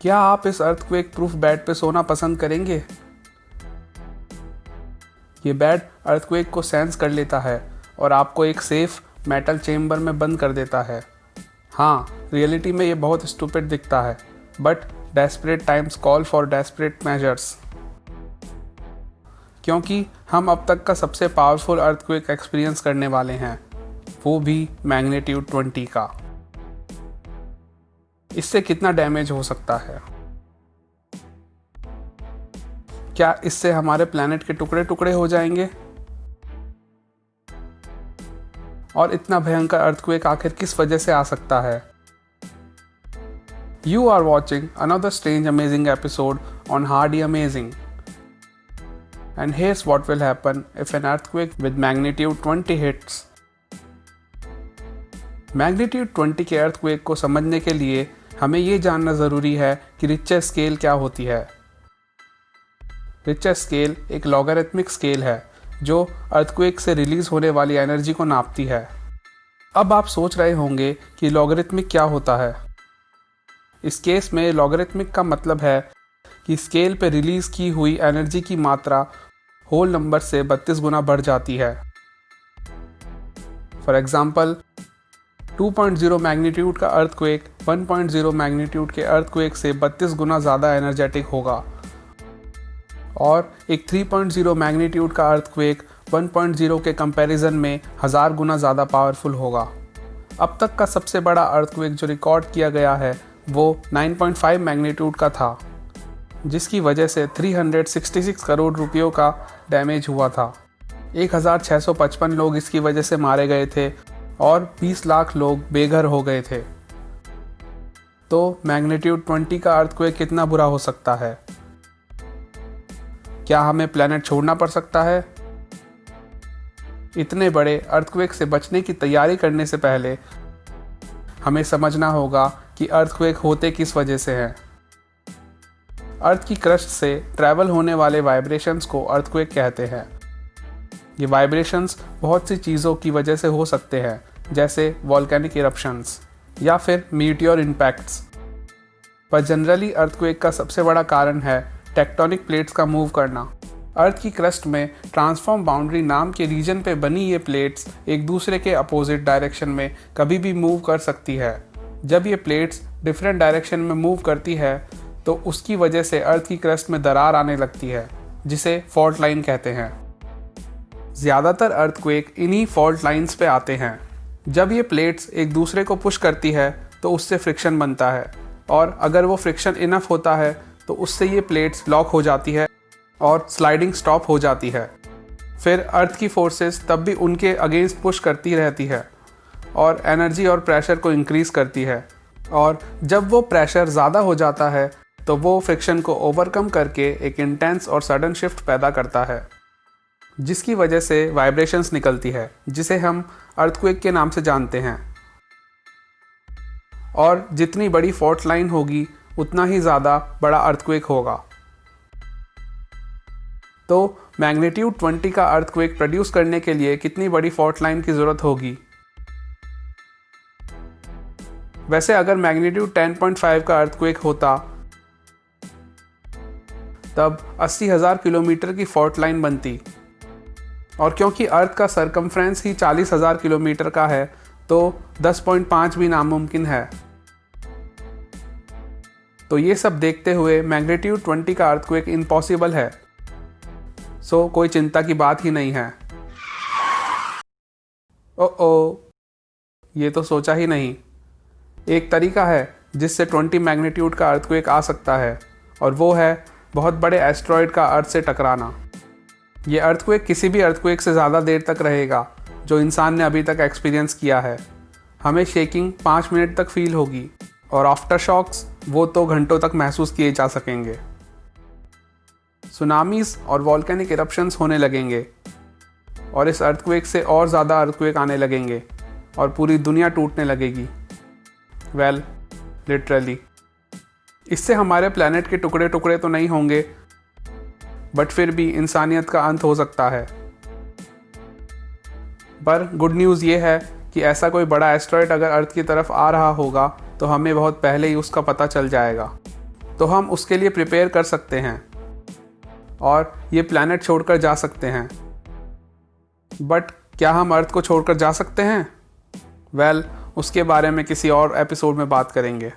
क्या आप इस अर्थक्वेक प्रूफ बेड पे सोना पसंद करेंगे? ये बेड अर्थक्वेक को सेंस कर लेता है और आपको एक सेफ मेटल चेम्बर में बंद कर देता है। हाँ, रियलिटी में ये बहुत स्टूपिड दिखता है, but desperate times call for desperate measures. क्योंकि हम अब तक का सबसे पावरफुल अर्थक्वेक एक्सपीरियंस करने वाले हैं, वो भी मैग्नीट्यूड 20 का। इससे कितना डैमेज हो सकता है? क्या इससे हमारे प्लैनेट के टुकड़े टुकड़े हो जाएंगे? और इतना भयंकर अर्थक्वेक आखिर किस वजह से आ सकता है? You are watching another strange amazing episode on Hardy Amazing. And here's what will happen if an earthquake with magnitude 20 hits. Magnitude 20 के अर्थक्वेक को समझने के लिए हमें ये जानना ज़रूरी है कि रिक्टर स्केल क्या होती है। रिक्टर स्केल एक लॉगरिथमिक स्केल है जो अर्थक्वेक से रिलीज होने वाली एनर्जी को नापती है। अब आप सोच रहे होंगे कि लॉगरिथमिक क्या होता है। इस केस में लॉगरिथमिक का मतलब है कि स्केल पे रिलीज की हुई एनर्जी की मात्रा होल नंबर से 32 गुना बढ़ जाती है। फॉर एग्जाम्पल, 2.0 मैग्नीट्यूड का अर्थक्वेक 1.0 मैग्नीट्यूड के अर्थक्वेक से 32 गुना ज़्यादा एनर्जेटिक होगा और एक 3.0 मैग्नीट्यूड का अर्थक्वेक 1.0 के कंपैरिजन में 1000 गुना ज़्यादा पावरफुल होगा। अब तक का सबसे बड़ा अर्थक्वेक जो रिकॉर्ड किया गया है वो 9.5 मैग्नीट्यूड का था, जिसकी वजह से 366 करोड़ रुपयों का डैमेज हुआ था। 1655 लोग इसकी वजह से मारे गए थे और 20 लाख लोग बेघर हो गए थे। तो मैग्नीट्यूड 20 का अर्थक्वेक कितना बुरा हो सकता है? क्या हमें प्लैनेट छोड़ना पड़ सकता है? इतने बड़े अर्थक्वेक से बचने की तैयारी करने से पहले हमें समझना होगा कि अर्थक्वेक होते किस वजह से हैं। अर्थ की क्रस्ट से ट्रैवल होने वाले वाइब्रेशंस को अर्थक्वेक कहते हैं। ये वाइब्रेशंस बहुत सी चीज़ों की वजह से हो सकते हैं, जैसे वॉल्केनिक इरप्शंस या फिर मीटियोर इम्पैक्ट्स। पर जनरली अर्थक्वेक का सबसे बड़ा कारण है टेक्टोनिक प्लेट्स का मूव करना। अर्थ की क्रस्ट में ट्रांसफॉर्म बाउंड्री नाम के रीजन पे बनी ये प्लेट्स एक दूसरे के अपोजिट डायरेक्शन में कभी भी मूव कर सकती है। जब ये प्लेट्स डिफरेंट डायरेक्शन में मूव करती है तो उसकी वजह से अर्थ की क्रस्ट में दरार आने लगती है, जिसे फॉल्ट लाइन कहते हैं। ज़्यादातर अर्थक्वेक इन्हीं फॉल्ट लाइंस पे आते हैं। जब ये प्लेट्स एक दूसरे को पुश करती है तो उससे फ्रिक्शन बनता है और अगर वो फ्रिक्शन इनफ होता है तो उससे ये प्लेट्स लॉक हो जाती है और स्लाइडिंग स्टॉप हो जाती है। फिर अर्थ की फोर्सेस तब भी उनके अगेंस्ट पुश करती रहती है और एनर्जी और प्रेशर को इंक्रीज़ करती है, और जब वो प्रेशर ज़्यादा हो जाता है तो वो फ्रिक्शन को ओवरकम करके एक इंटेंस और सडन शिफ्ट पैदा करता है, जिसकी वजह से वाइब्रेशंस निकलती है, जिसे हम अर्थक्वेक के नाम से जानते हैं। और जितनी बड़ी फॉल्ट लाइन होगी उतना ही ज़्यादा बड़ा अर्थक्वेक होगा। तो मैग्नीट्यूड 20 का अर्थक्वेक प्रोड्यूस करने के लिए कितनी बड़ी फॉल्ट लाइन की ज़रूरत होगी? वैसे अगर मैग्नीट्यूड 10.5 का अर्थक्वेक होता तब 80,000 किलोमीटर की फॉल्ट लाइन बनती, और क्योंकि अर्थ का सरकमफ्रेंस ही 40,000 किलोमीटर का है तो 10.5 भी नामुमकिन है। तो ये सब देखते हुए मैग्नीट्यूड 20 का अर्थक्वेक इम्पॉसिबल है। सो कोई चिंता की बात ही नहीं है। ओ, ये तो सोचा ही नहीं। एक तरीका है जिससे 20 मैग्नीट्यूड का अर्थक्वेक आ सकता है, और वो है बहुत बड़े एस्ट्रॉयड का अर्थ से टकराना। ये अर्थक्वेक किसी भी अर्थक्वेक से ज़्यादा देर तक रहेगा जो इंसान ने अभी तक एक्सपीरियंस किया है। हमें शेकिंग 5 मिनट तक फील होगी और आफ्टर शॉक्स वो तो घंटों तक महसूस किए जा सकेंगे। सुनामीज और वॉल्केनिक इरप्शंस होने लगेंगे और इस अर्थक्वेक से और ज़्यादा अर्थक्वेक आने लगेंगे और पूरी दुनिया टूटने लगेगी। Well, literally. इससे हमारे प्लैनेट के टुकड़े टुकड़े तो नहीं होंगे, बट फिर भी इंसानियत का अंत हो सकता है। पर गुड न्यूज़ ये है कि ऐसा कोई बड़ा एस्ट्रॉयड अगर अर्थ की तरफ आ रहा होगा तो हमें बहुत पहले ही उसका पता चल जाएगा। तो हम उसके लिए प्रिपेयर कर सकते हैं और ये प्लैनेट छोड़कर जा सकते हैं। बट क्या हम अर्थ को छोड़कर जा सकते हैं? वेल, उसके बारे में किसी और एपिसोड में बात करेंगे।